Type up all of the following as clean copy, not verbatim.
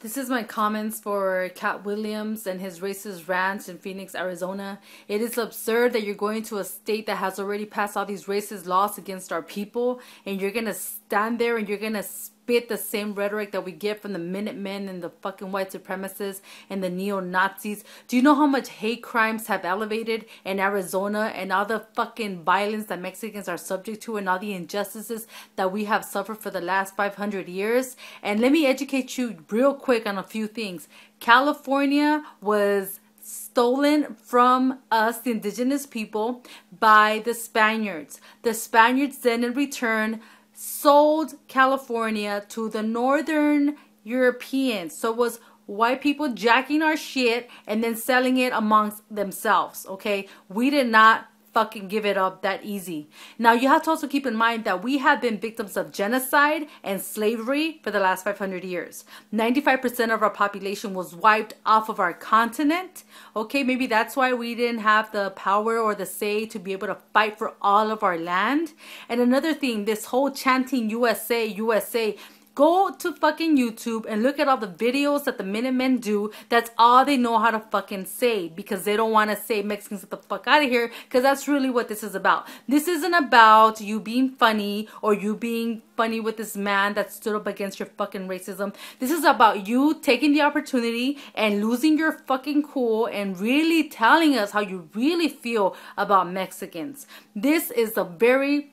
This is my comments for Katt Williams and his racist rants in Phoenix, Arizona. It is absurd that you're going to a state that has already passed all these racist laws against our people, and you're going to stand there and you're going to spit the same rhetoric that we get from the Minutemen and the fucking white supremacists and the neo-Nazis. Do you know how much hate crimes have elevated in Arizona and all the fucking violence that Mexicans are subject to and all the injustices that we have suffered for the last 500 years? And let me educate you real quick on a few things. California was stolen from us, the indigenous people, by the Spaniards. The Spaniards then in return sold California to the northern Europeans. So it was white people jacking our shit and then selling it amongst themselves. Okay, we did not fucking give it up that easy. Now you have to also keep in mind that we have been victims of genocide and slavery for the last 500 years. 95% of our population was wiped off of our continent. Okay, maybe that's why we didn't have the power or the say to be able to fight for all of our land. And another thing, this whole chanting USA, USA, go to fucking YouTube and look at all the videos that the Minutemen do. That's all they know how to fucking say, because they don't want to say Mexicans get the fuck out of here, because that's really what this is about. This isn't about you being funny or you being funny with this man that stood up against your fucking racism. This is about you taking the opportunity and losing your fucking cool and really telling us how you really feel about Mexicans. This is a very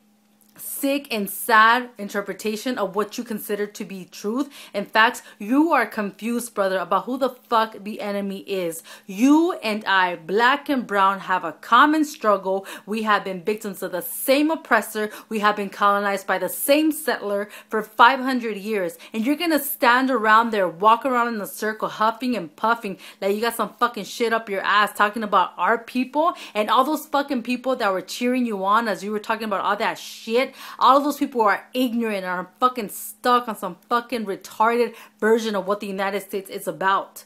sick and sad interpretation of what you consider to be truth. In fact, you are confused, brother, about who the fuck the enemy is. You and I, black and brown, have a common struggle. We have been victims of the same oppressor. We have been colonized by the same settler for 500 years. And you're gonna stand around there, walk around in a circle, huffing and puffing like you got some fucking shit up your ass, talking about our people and all those fucking people that were cheering you on as you were talking about all that shit. All of those people are ignorant and are fucking stuck on some fucking retarded version of what the United States is about.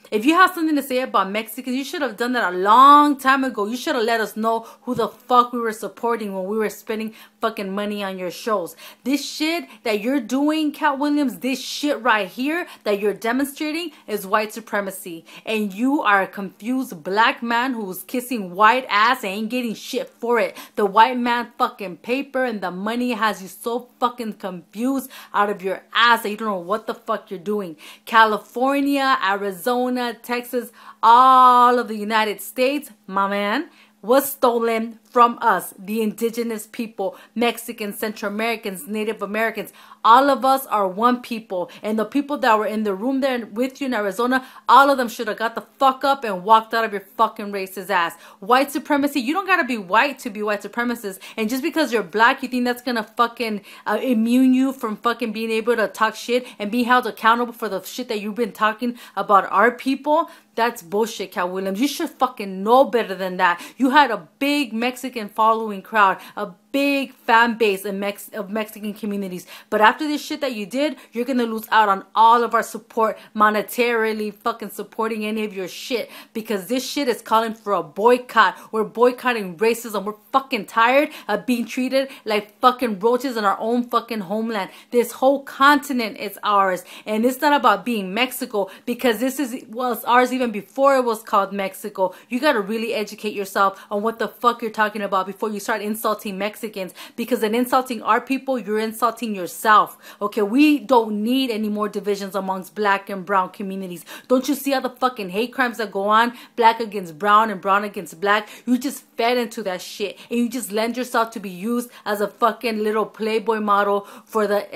If you have something to say about Mexicans, you should have done that a long time ago. You should have let us know who the fuck we were supporting when we were spending fucking money on your shows. This shit that you're doing, Katt Williams, this shit right here that you're demonstrating is white supremacy. And you are a confused black man who's kissing white ass and ain't getting shit for it. The white man fucking paper and the money has you so fucking confused out of your ass that you don't know what the fuck you're doing. California, Arizona, Texas, all of the United States, my man, was stolen from us, the indigenous people, Mexicans, Central Americans, Native Americans. All of us are one people. And the people that were in the room there with you in Arizona, all of them should have got the fuck up and walked out of your fucking racist ass. White supremacy, you don't gotta be white to be white supremacist. And just because you're black, you think that's gonna fucking immune you from fucking being able to talk shit and be held accountable for the shit that you've been talking about our people? That's bullshit, Katt Williams. You should fucking know better than that. You had a big Mexican following crowd, a big fan base of Mexican communities. But after this shit that you did, you're going to lose out on all of our support, monetarily fucking supporting any of your shit, because this shit is calling for a boycott. We're boycotting racism. We're fucking tired of being treated like fucking roaches in our own fucking homeland. This whole continent is ours. And it's not about being Mexico, because this was ours even before it was called Mexico. You got to really educate yourself on what the fuck you're talking about before you start insulting Mexicans, because in insulting our people, you're insulting yourself. Okay, we don't need any more divisions amongst black and brown communities. Don't you see all the fucking hate crimes that go on? Black against brown and brown against black. You just fed into that shit, and you just lend yourself to be used as a fucking little Playboy model for the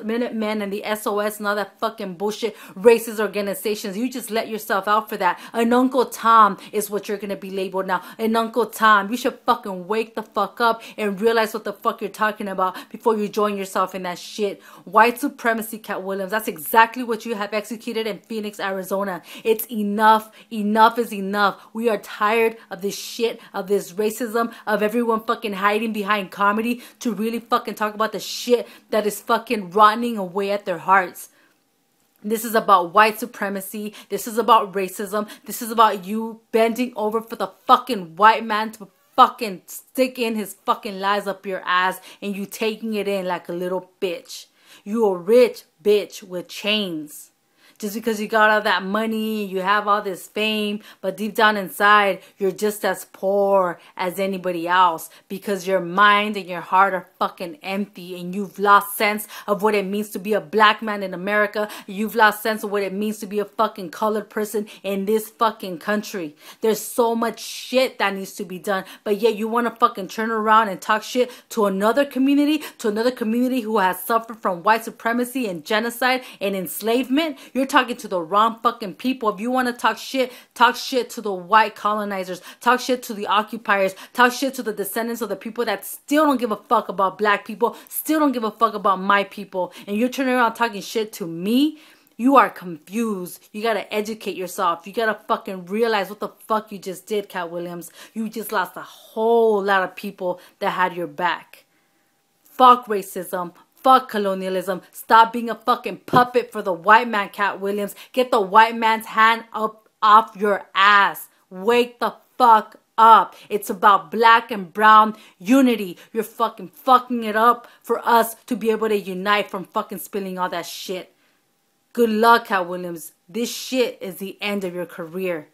Minutemen and the SOS and all that fucking bullshit racist organizations. You just let yourself out for that. An Uncle Tom is what you're gonna be labeled now. An Uncle Tom. You should fucking wake the fuck up and realize what the fuck you're talking about before you join yourself in that shit. White supremacy, Katt Williams. That's exactly what you have executed in Phoenix, Arizona. It's enough. Enough is enough. We are tired of this shit, of this racism, of everyone fucking hiding behind comedy to really fucking talk about the shit that is fucking rotting away at their hearts. This is about white supremacy. This is about racism. This is about you bending over for the fucking white man to fucking stick in his fucking lies up your ass and you taking it in like a little bitch. You a rich bitch with chains. Just because you got all that money, you have all this fame, but deep down inside, you're just as poor as anybody else because your mind and your heart are fucking empty and you've lost sense of what it means to be a black man in America. You've lost sense of what it means to be a fucking colored person in this fucking country. There's so much shit that needs to be done, but yet you want to fucking turn around and talk shit to another community who has suffered from white supremacy and genocide and enslavement. You're talking to the wrong fucking people. If you want to talk shit to the white colonizers, talk shit to the occupiers, talk shit to the descendants of the people that still don't give a fuck about black people, still don't give a fuck about my people, and you're turning around talking shit to me. You are confused. You gotta educate yourself. You gotta fucking realize what the fuck you just did, Katt Williams. You just lost a whole lot of people that had your back. Fuck racism. Fuck colonialism. Stop being a fucking puppet for the white man, Katt Williams. Get the white man's hand up off your ass. Wake the fuck up. It's about black and brown unity. You're fucking it up for us to be able to unite from fucking spilling all that shit. Good luck, Katt Williams. This shit is the end of your career.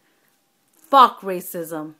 Fuck racism.